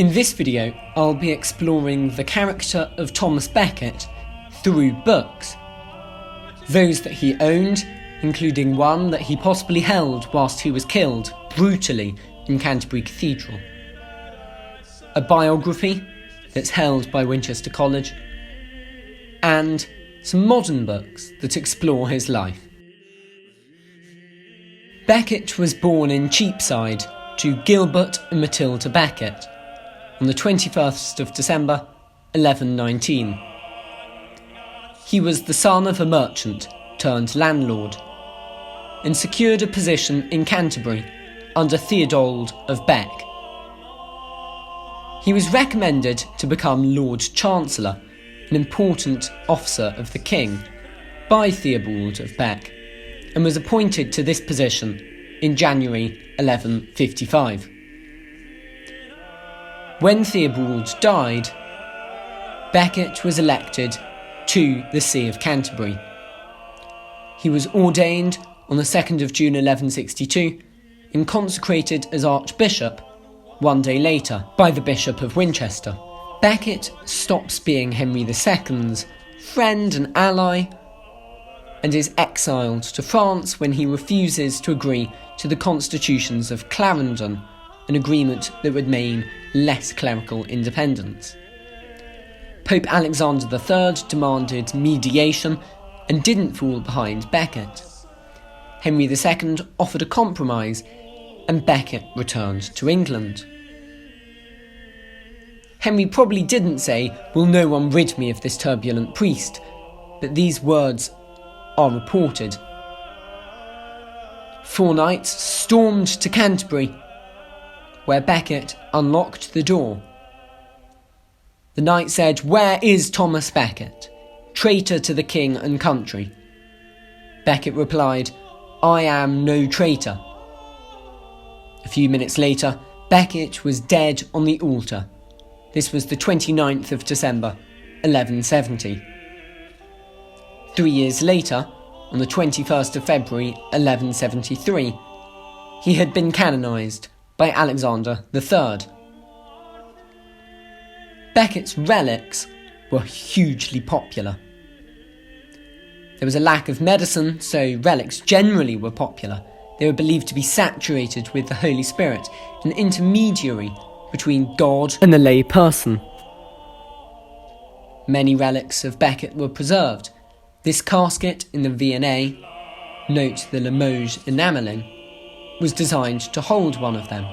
In this video, I'll be exploring the character of Thomas Becket through books. Those that he owned, including one that he possibly held whilst he was killed brutally in Canterbury Cathedral. A biography that's held by Winchester College. And some modern books that explore his life. Becket was born in Cheapside to Gilbert and Matilda Becket on the 21st of December, 1119. He was the son of a merchant turned landlord and secured a position in Canterbury under Theobald of Bec. He was recommended to become Lord Chancellor, an important officer of the king, by Theobald of Bec, and was appointed to this position in January 1155. When Theobald died, Becket was elected to the See of Canterbury. He was ordained on the 2nd of June 1162 and consecrated as Archbishop one day later by the Bishop of Winchester. Becket stops being Henry II's friend and ally and is exiled to France when he refuses to agree to the constitutions of Clarendon, an agreement that would mean less clerical independence. Pope Alexander III demanded mediation and didn't fall behind Becket. Henry II offered a compromise and Becket returned to England. Henry probably didn't say, "Will no one rid me of this turbulent priest?" but these words are reported. 4 knights stormed to Canterbury, where Becket unlocked the door. The knight said, "Where is Thomas Becket, traitor to the king and country?" Becket replied, "I am no traitor." A few minutes later, Becket was dead on the altar. This was the 29th of December, 1170. 3 years later, on the 21st of February, 1173, he had been canonised by Alexander III. Becket's relics were hugely popular. There was a lack of medicine, so relics generally were popular. They were believed to be saturated with the Holy Spirit, an intermediary between God and the lay person. Many relics of Becket were preserved. This casket in the V&A, note the Limoges enamelling, was designed to hold one of them.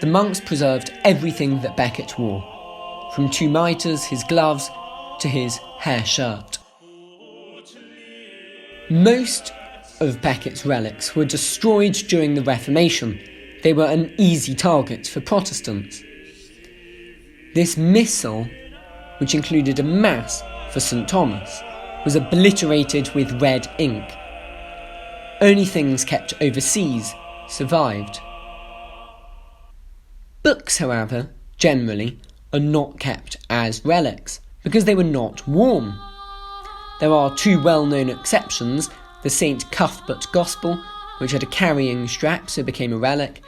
The monks preserved everything that Becket wore, from 2 mitres, his gloves, to his hair shirt. Most of Becket's relics were destroyed during the Reformation. They were an easy target for Protestants. This missal, which included a mass for St. Thomas, was obliterated with red ink. Only things kept overseas survived. Books, however, generally, are not kept as relics because they were not worn. There are 2 well-known exceptions: the St. Cuthbert Gospel, which had a carrying strap so became a relic,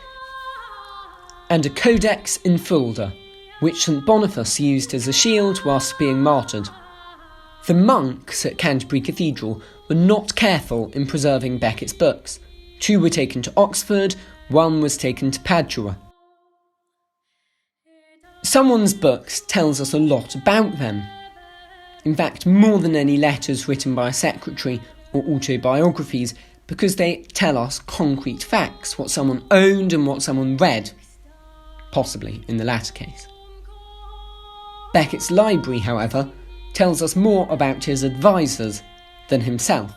and a Codex Infolder, which St. Boniface used as a shield whilst being martyred. The monks at Canterbury Cathedral were not careful in preserving Becket's books. 2 were taken to Oxford, 1 was taken to Padua. Someone's books tells us a lot about them. In fact, more than any letters written by a secretary or autobiographies, because they tell us concrete facts, what someone owned and what someone read, possibly in the latter case. Becket's library, however, tells us more about his advisors than himself.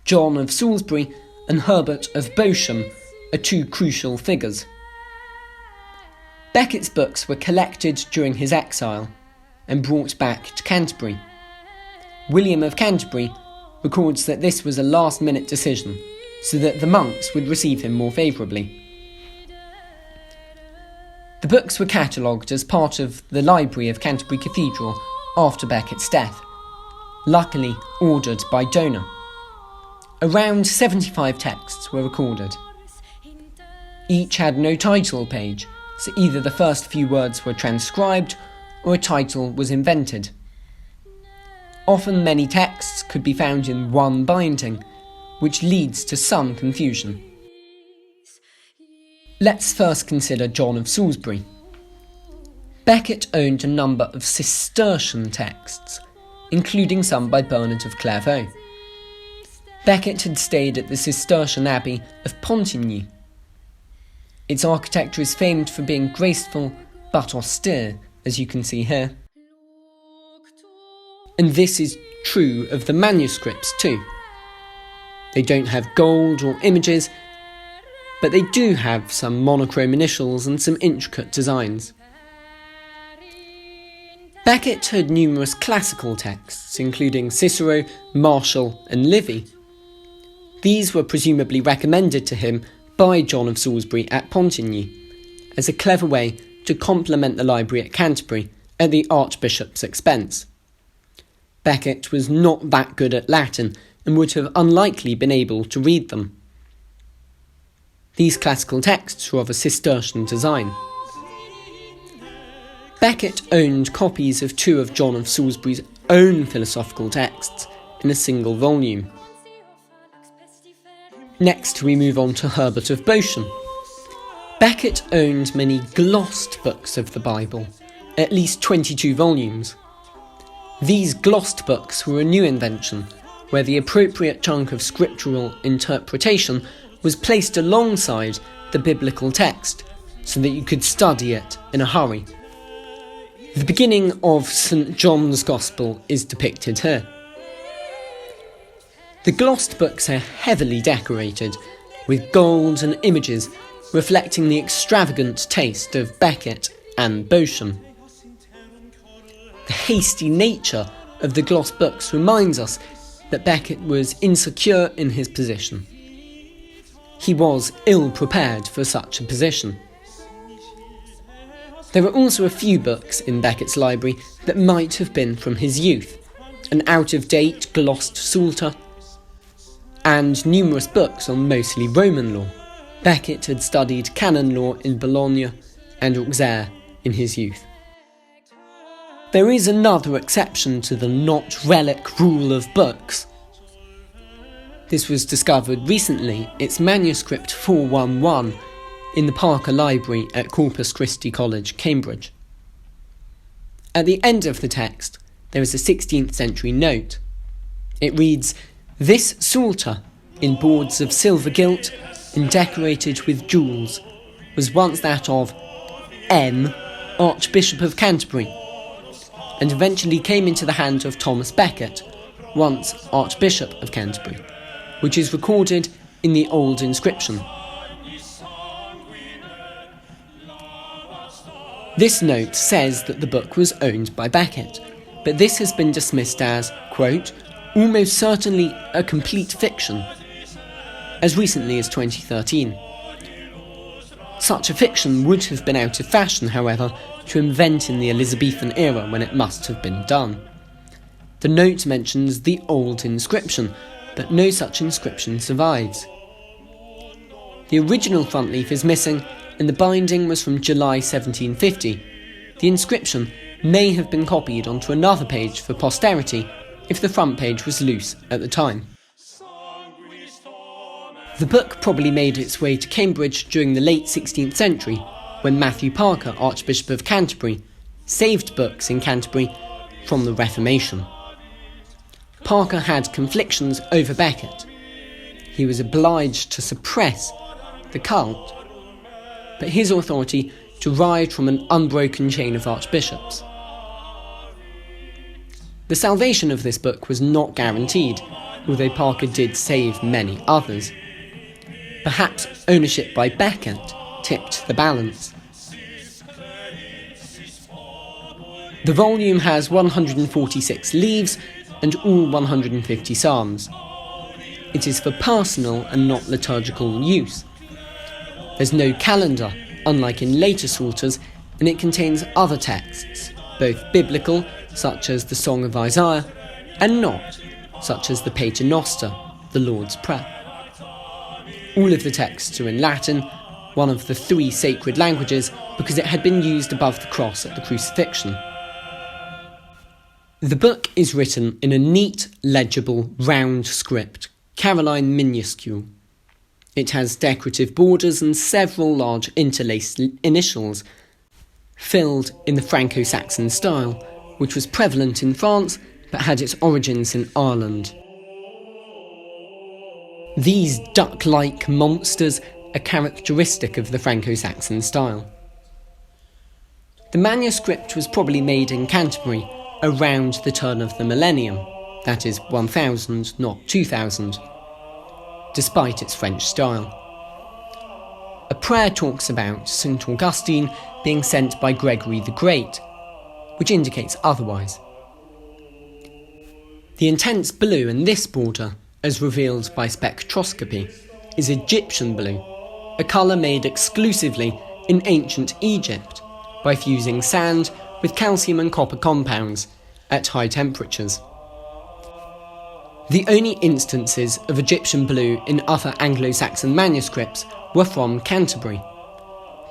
John of Salisbury and Herbert of Bosham are 2 crucial figures. Becket's books were collected during his exile and brought back to Canterbury. William of Canterbury records that this was a last-minute decision so that the monks would receive him more favourably. The books were catalogued as part of the library of Canterbury Cathedral after Becket's death, luckily ordered by donor. Around 75 texts were recorded. Each had no title page, so either the first few words were transcribed or a title was invented. Often many texts could be found in one binding, which leads to some confusion. Let's first consider John of Salisbury. Becket owned a number of Cistercian texts, including some by Bernard of Clairvaux. Becket had stayed at the Cistercian Abbey of Pontigny. Its architecture is famed for being graceful but austere, as you can see here. And this is true of the manuscripts too. They don't have gold or images, but they do have some monochrome initials and some intricate designs. Becket had numerous classical texts, including Cicero, Martial and Livy. These were presumably recommended to him by John of Salisbury at Pontigny, as a clever way to complement the library at Canterbury at the Archbishop's expense. Becket was not that good at Latin and would have unlikely been able to read them. These classical texts were of a Cistercian design. Becket owned copies of two of John of Salisbury's own philosophical texts in a single volume. Next we move on to Herbert of Beauchamp. Becket owned many glossed books of the Bible, at least 22 volumes. These glossed books were a new invention, where the appropriate chunk of scriptural interpretation was placed alongside the biblical text, so that you could study it in a hurry. The beginning of St. John's Gospel is depicted here. The glossed books are heavily decorated, with gold and images reflecting the extravagant taste of Becket and Beauchamp. The hasty nature of the glossed books reminds us that Becket was insecure in his position. He was ill-prepared for such a position. There are also a few books in Becket's library that might have been from his youth, an out-of-date glossed Psalter, and numerous books on mostly Roman law. Becket had studied canon law in Bologna and Auxerre in his youth. There is another exception to the not relic rule of books. This was discovered recently. It's manuscript 411 in the Parker Library at Corpus Christi College, Cambridge. At the end of the text, there is a 16th century note. It reads, "This psalter, in boards of silver gilt and decorated with jewels, was once that of M, Archbishop of Canterbury, and eventually came into the hands of Thomas Becket, once Archbishop of Canterbury, which is recorded in the old inscription." This note says that the book was owned by Becket, but this has been dismissed as, quote, "almost certainly a complete fiction," as recently as 2013. Such a fiction would have been out of fashion, however, to invent in the Elizabethan era when it must have been done. The note mentions the old inscription, but no such inscription survives. The original front leaf is missing, and the binding was from July 1750. The inscription may have been copied onto another page for posterity if the front page was loose at the time. The book probably made its way to Cambridge during the late 16th century, when Matthew Parker, Archbishop of Canterbury, saved books in Canterbury from the Reformation. Parker had conflictions over Becket. He was obliged to suppress the cult, but his authority derived from an unbroken chain of archbishops. The salvation of this book was not guaranteed, although Parker did save many others. Perhaps ownership by Becket tipped the balance. The volume has 146 leaves and all 150 psalms. It is for personal and not liturgical use. There's no calendar, unlike in later psalters, and it contains other texts, both biblical, such as the Song of Isaiah, and not, such as the Pater Noster, the Lord's Prayer. All of the texts are in Latin, one of the three sacred languages, because it had been used above the cross at the crucifixion. The book is written in a neat, legible, round script, Caroline minuscule. It has decorative borders and several large interlaced initials, filled in the Franco-Saxon style, which was prevalent in France but had its origins in Ireland. These duck-like monsters are characteristic of the Franco-Saxon style. The manuscript was probably made in Canterbury around the turn of the millennium, that is 1000, not 2000, despite its French style. A prayer talks about St. Augustine being sent by Gregory the Great, which indicates otherwise. The intense blue in this border, as revealed by spectroscopy, is Egyptian blue, a colour made exclusively in ancient Egypt by fusing sand with calcium and copper compounds at high temperatures. The only instances of Egyptian blue in other Anglo-Saxon manuscripts were from Canterbury.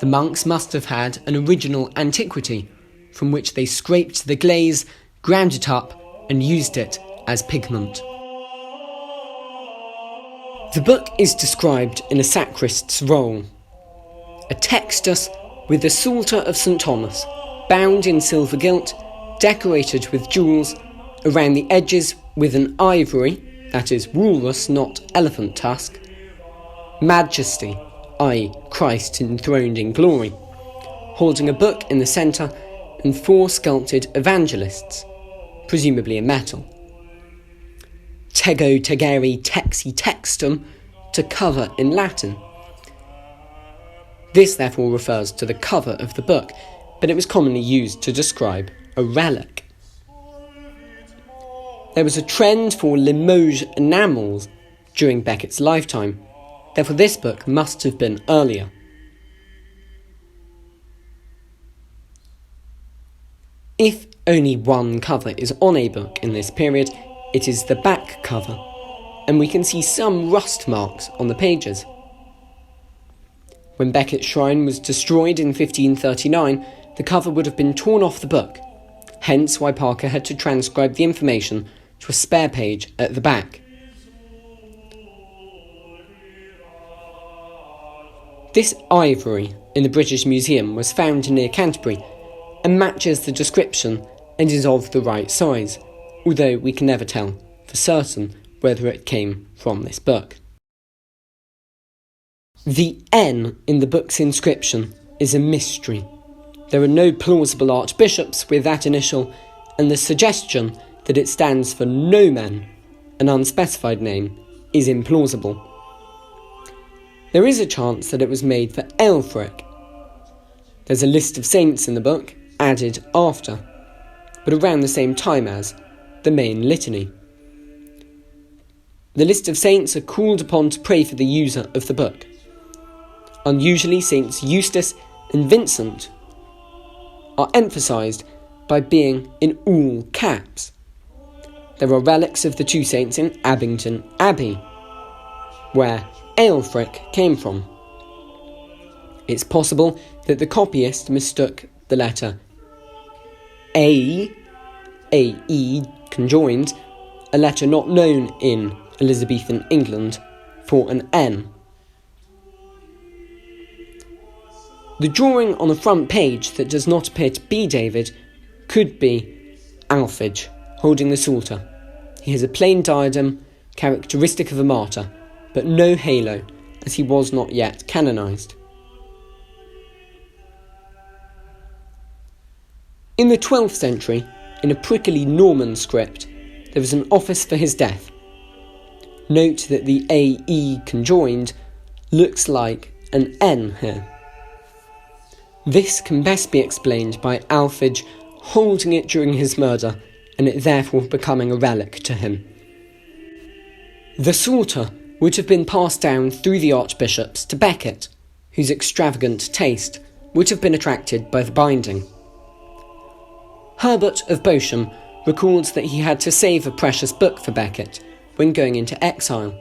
The monks must have had an original antiquity from which they scraped the glaze, ground it up, and used it as pigment. The book is described in a sacrist's roll. A textus with the Psalter of St. Thomas, bound in silver gilt, decorated with jewels, around the edges with an ivory, that is walrus, not elephant tusk, majesty, i.e. Christ enthroned in glory, holding a book in the centre, and 4 sculpted evangelists, presumably in metal. Tego tegere texi textum, to cover in Latin. This therefore refers to the cover of the book, but it was commonly used to describe a relic. There was a trend for Limoges enamels during Becket's lifetime, therefore this book must have been earlier. If only one cover is on a book in this period, it is the back cover, and we can see some rust marks on the pages. When Becket's shrine was destroyed in 1539, the cover would have been torn off the book, hence why Parker had to transcribe the information to a spare page at the back. This ivory in the British Museum was found near Canterbury and matches the description and is of the right size, although we can never tell for certain whether it came from this book. The N in the book's inscription is a mystery. There are no plausible archbishops with that initial, and the suggestion that it stands for nomen, an unspecified name, is implausible. There is a chance that it was made for Ælfric. There's a list of saints in the book, added after, but around the same time as the main litany. The list of saints are called upon to pray for the user of the book. Unusually, Saints Eustace and Vincent are emphasised by being in all caps. There are relics of the 2 saints in Abingdon Abbey, where Ælfric came from. It's possible that the copyist mistook the letter A, A-E conjoined, a letter not known in Elizabethan England, for an N. The drawing on the front page that does not appear to be David could be Alphege, holding the Psalter. He has a plain diadem, characteristic of a martyr, but no halo, as he was not yet canonised. In the 12th century, in a prickly Norman script, there was an office for his death. Note that the A-E conjoined looks like an N here. This can best be explained by Alphege holding it during his murder, and it therefore becoming a relic to him. The Psalter would have been passed down through the archbishops to Becket, whose extravagant taste would have been attracted by the binding. Herbert of Bosham records that he had to save a precious book for Becket when going into exile.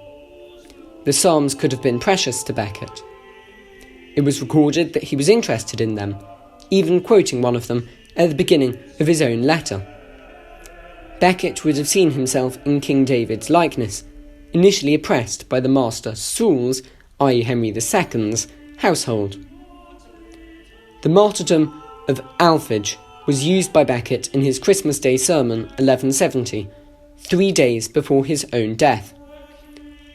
The Psalms could have been precious to Becket. It was recorded that he was interested in them even quoting one of them at the beginning of his own letter. Becket would have seen himself in King David's likeness, initially oppressed by the master Saul's, i.e. Henry II's, household. The martyrdom of Alphege was used by Becket in his Christmas Day sermon 1170, 3 days before his own death,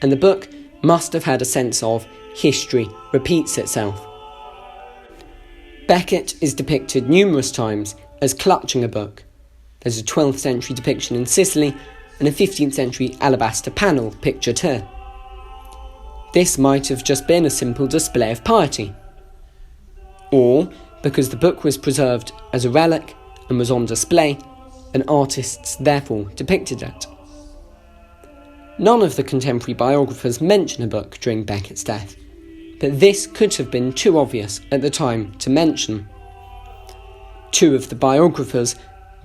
and the book must have had a sense of history repeats itself. Becket is depicted numerous times as clutching a book. There's a 12th century depiction in Sicily and a 15th century alabaster panel pictured here. This might have just been a simple display of piety, or because the book was preserved as a relic and was on display, and artists therefore depicted it. None of the contemporary biographers mention a book during Becket's death, but this could have been too obvious at the time to mention. Two of the biographers,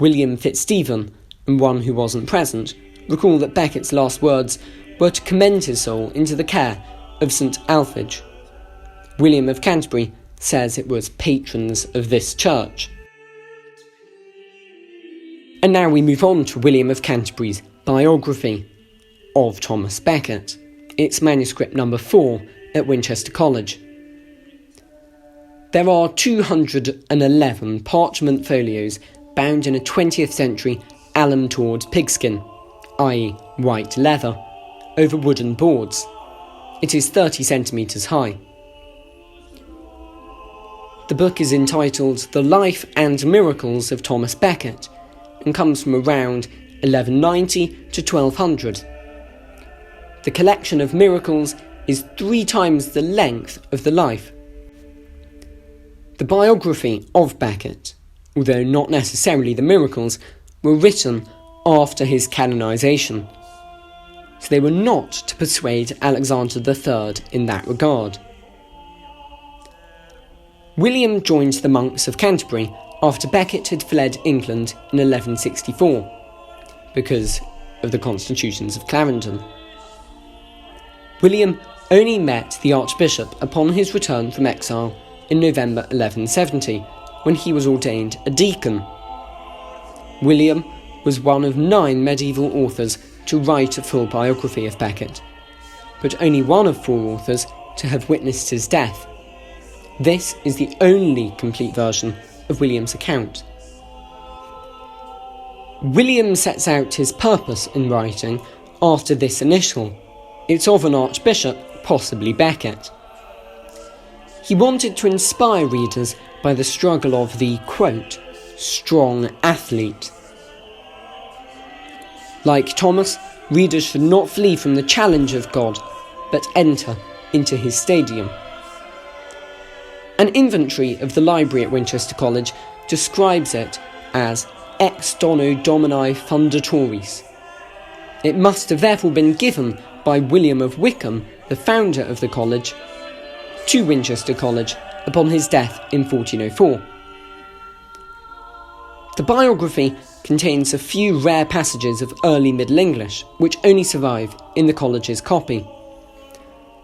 William Fitzstephen and one who wasn't present, recall that Becket's last words were to commend his soul into the care of St. Alphege. William of Canterbury says it was patrons of this church. And now we move on to William of Canterbury's biography of Thomas Becket. It's manuscript number 4 at Winchester College. There are 211 parchment folios bound in a 20th century alum-toured pigskin, i.e. white leather, over wooden boards. It is 30 centimetres high. The book is entitled The Life and Miracles of Thomas Becket and comes from around 1190 to 1200. The collection of miracles is 3 times the length of the life. The biography of Becket, although not necessarily the miracles, were written after his canonisation, so they were not to persuade Alexander III in that regard. William joined the monks of Canterbury after Becket had fled England in 1164, because of the constitutions of Clarendon. William only met the Archbishop upon his return from exile in November 1170, when he was ordained a deacon. William was one of 9 medieval authors to write a full biography of Becket, but only one of 4 authors to have witnessed his death. This is the only complete version of William's account. William sets out his purpose in writing after this initial. It's of an archbishop, possibly Becket. He wanted to inspire readers by the struggle of the, quote, strong athlete. Like Thomas, readers should not flee from the challenge of God, but enter into his stadium. An inventory of the library at Winchester College describes it as ex dono domini fundatoris. It must have therefore been given by William of Wykeham, the founder of the college, to Winchester College upon his death in 1404. The biography contains a few rare passages of early Middle English, which only survive in the college's copy.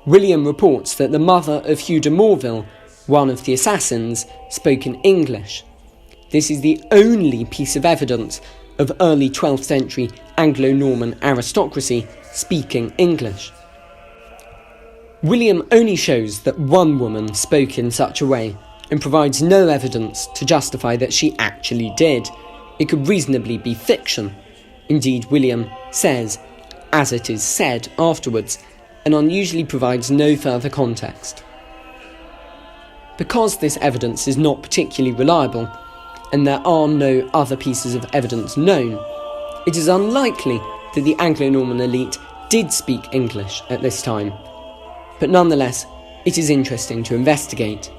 William reports that the mother of Hugh de Morville, one of the assassins, spoke in English. This is the only piece of evidence of early 12th century Anglo-Norman aristocracy speaking English. William only shows that one woman spoke in such a way and provides no evidence to justify that she actually did. It could reasonably be fiction. Indeed, William says, as it is said afterwards, and unusually provides no further context. Because this evidence is not particularly reliable, and there are no other pieces of evidence known, it is unlikely that the Anglo-Norman elite did speak English at this time, but nonetheless, it is interesting to investigate.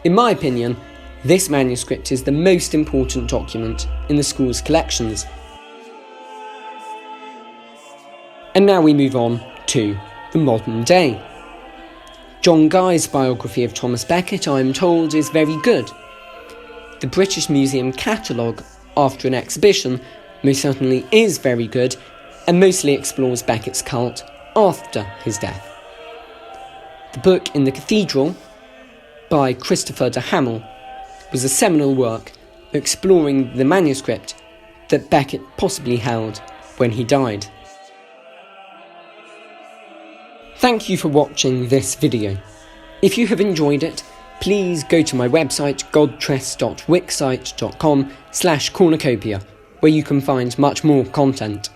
In my opinion, this manuscript is the most important document in the school's collections. And now we move on to the modern day. John Guy's biography of Thomas Becket, I am told, is very good. The British Museum catalogue, after an exhibition, most certainly is very good, and mostly explores Becket's cult after his death. The book In the Cathedral, by Christopher de Hamel, was a seminal work exploring the manuscript that Becket possibly held when he died. Thank you for watching this video. If you have enjoyed it, please go to my website godtress.wixsite.com/cornucopia, where you can find much more content.